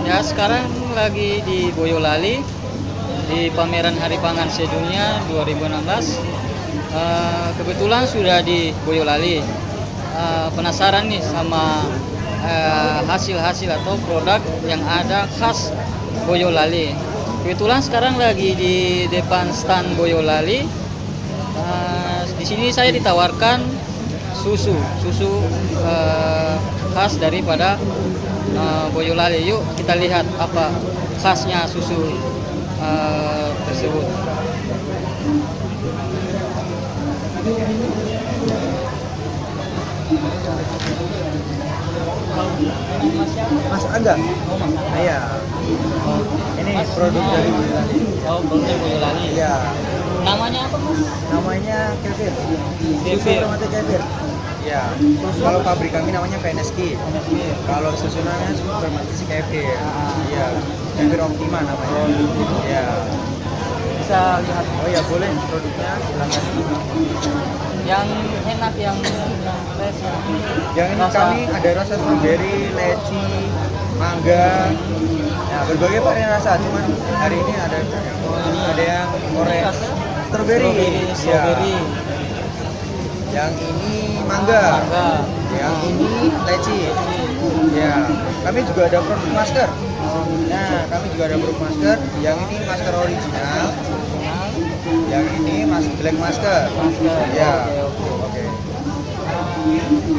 Ya, sekarang lagi di Boyolali di pameran Hari Pangan Sedunia 2016. Kebetulan sudah di Boyolali. Penasaran nih sama hasil-hasil atau produk yang ada khas Boyolali. Kebetulan sekarang lagi di depan stand Boyolali. Di sini saya ditawarkan susu khas daripada Boyolali. Yuk kita lihat apa khasnya susu tersebut. Mas Angga. Iya. Ini produk dari Boyolali. Oh, produk dari Boyolali. Iya. Namanya apa, Mas? Namanya Kefir. Susu Kefir. fermentasi Kefir. Iya. Kalau pabrik kami namanya Veneski. Kalau susu namanya susu fermentasi Kefir. Iya. Kefir Optima namanya. Iya. Bisa lihat. Oh ya boleh produknya silakan. Yang enak, yang fresh, Yang ini kami ada rasa strawberry, leci, mangga, ya berbagai varian rasa. Cuman hari ini ada yang orange, strawberry. Strawberry. Ya. Yang ini mangga. Yang ini leci. Ya. Kami juga ada produk masker. Nah, kami juga ada produk masker. Yang ini masker original. Yang ini black masker. Ya. Oke.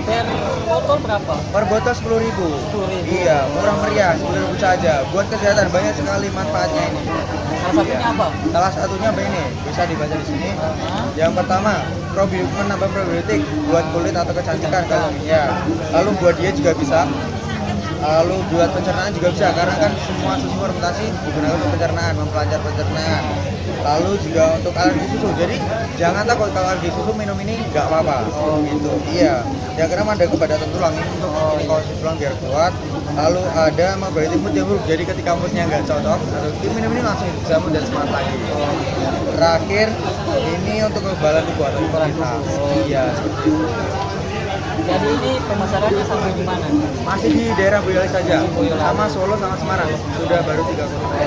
Per botol berapa? Per botol 10.000. 10.000. Iya, murah meriah, 10.000 saja. Buat kesehatan banyak sekali manfaatnya ini. Salah satunya apa? Salah satunya apa ini? Bisa dibaca di sini. Yang pertama, probiotik, menambah probiotik buat kulit atau kecantikan kalau ya. Lalu buat dia juga bisa. Lalu buat pencernaan juga bisa karena kan semua susu fermentasi digunakan untuk pencernaan, memperlancar pencernaan. Lalu juga untuk alergi susu. Jadi jangan takut kalau alergi susu minum ini nggak apa-apa. Oh gitu. Iya. Yang keenam ada kepadatan tulang ini untuk ini kausi tulang biar kuat. Lalu ada probiotik mood yang buruk. Jadi ketika moodnya nggak cocok, atau minum ini langsung bisa mood dan semangat lagi. Terakhir ini untuk kekebalan tubuh atau imunitas. Iya seperti itu. Jadi ini pemasarannya sampai di mana? Masih di daerah Boyolali saja, sama Solo sama Semarang. Sudah baru 3 kota.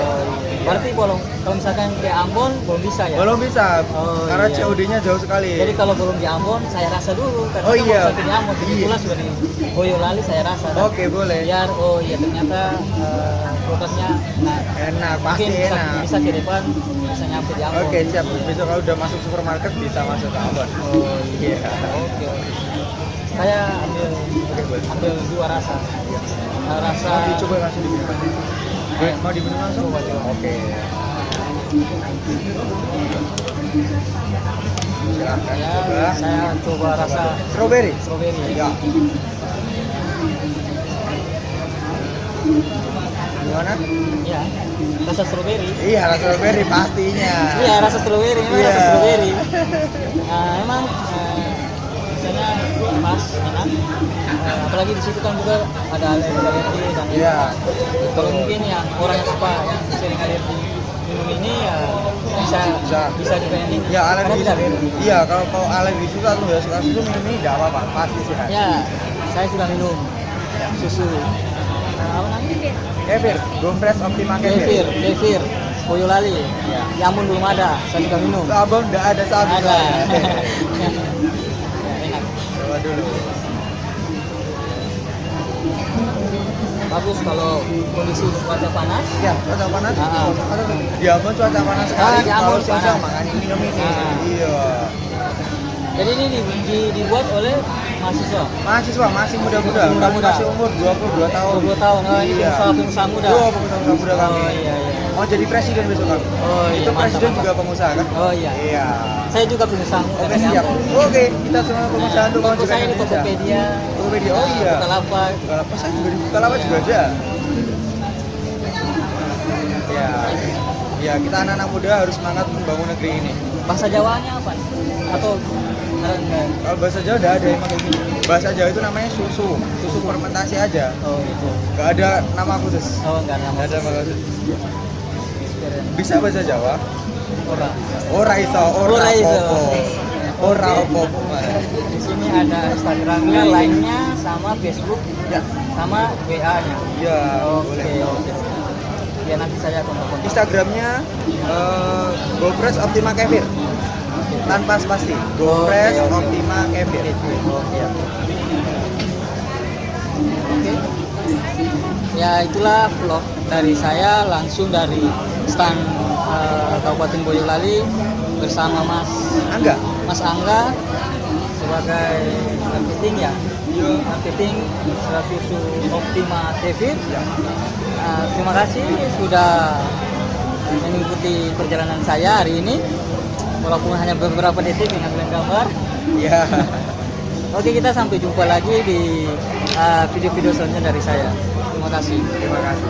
Berarti kalau misalkan di Ambon belum bisa ya? Belum bisa, karena iya. COD-nya jauh sekali. Jadi kalau belum di Ambon saya rasa dulu karena Oh iya. di Ambon kebetulan sudah di Boyolali saya rasa. Oke, boleh. Biar ternyata produknya Enak, pasti mungkin enak. bisa ke depan bisa nyampe di Ambon. Oke, siap. Besok kalau udah masuk supermarket bisa masuk ke Ambon. Oh Iya. Oke. Saya ambil dua rasa. Rasa Mau dicoba langsung diminum. Mau diminum langsung? Coba. Oke. Silakan Ya, coba. saya coba rasa Strawberry. ya. Gimana? Ya, rasa strawberry. Iya, rasa strawberry pastinya. Iya, rasa strawberry, memang Iya. rasa strawberry. Emang misalnya pas enak. Apalagi di situ kan juga ada alergi dan Iya. kalau mungkin yang orang yang suka yang sering alergi minum ini ya bisa juga yang ini. Ya alergi Karena tidak susu. Iya, kalau alergi susu atau nggak suka susu minum ini nggak apa-apa, pasti sehat. ya, saya sudah minum susu. Apa namanya? Kefir, Go Fresh Optima Kefir, Kefir. Boyolali. Ya. Di Ambon belum ada, saya sudah minum. Abang nggak ada saat Ada. Enak. Coba dulu. Bagus kalau kondisi cuaca panas. Ya, cuaca panas. Ah. Di Ambon cuaca panas sekali. Di Ambon Kalau siang-siang panas. makanya minum ini. Ah. Iya. Jadi ini dibuat oleh mahasiswa. Mahasiswa masih muda-muda. Masih muda-muda. Masih umur 22 tahun. 20 tahun. Oh, ini Iya. pengusaha muda. Pengusaha muda kami. Oh iya. Mau jadi presiden besok kami. Oh iya. Itu mantap, presiden mantap. juga pengusaha kan? Oh iya. Iya. Saya juga pengusaha muda. Oke, dari siap. Ambon. Oke, kita semua pengusaha untuk Toko memajukan saya di Indonesia. Tokopedia. Tokopedia. Oh iya. Bukalapak. Bukalapak saya juga di Bukalapak juga ada. Ya. Ya, kita anak-anak muda harus semangat membangun negeri ini. Bahasa Jawanya apa? Atau enggak? Kalau bahasa Jawa udah ada yang pakai gini. Bahasa Jawa itu namanya susu fermentasi aja. Oh gitu. Gak ada nama khusus. Oh enggak nama. Gak ada nama khusus. Experience. Bisa bahasa Jawa? Ora. Ora iso, Ora iso. opo. Ora opo. Di sini ada Instagramnya, lainnya sama Facebook, Ya. sama WA-nya. Iya, Oke, boleh. oke. Ya nanti saya akan kontak. Instagramnya Gofresh Optima Kefir tanpa spasi. Gofresh Oke, oke. Optima Kefir. Oke. Oke. Ya itulah vlog dari saya langsung dari stand Kabupaten Boyolali bersama Mas Angga sebagai marketing ya. Marketing surat susu Optima Kefir. Terima kasih sudah mengikuti perjalanan saya hari ini walaupun hanya beberapa detik mengambil gambar. Ya. Oke, kita sampai jumpa lagi di video-video selanjutnya dari saya. Terima kasih. Terima kasih.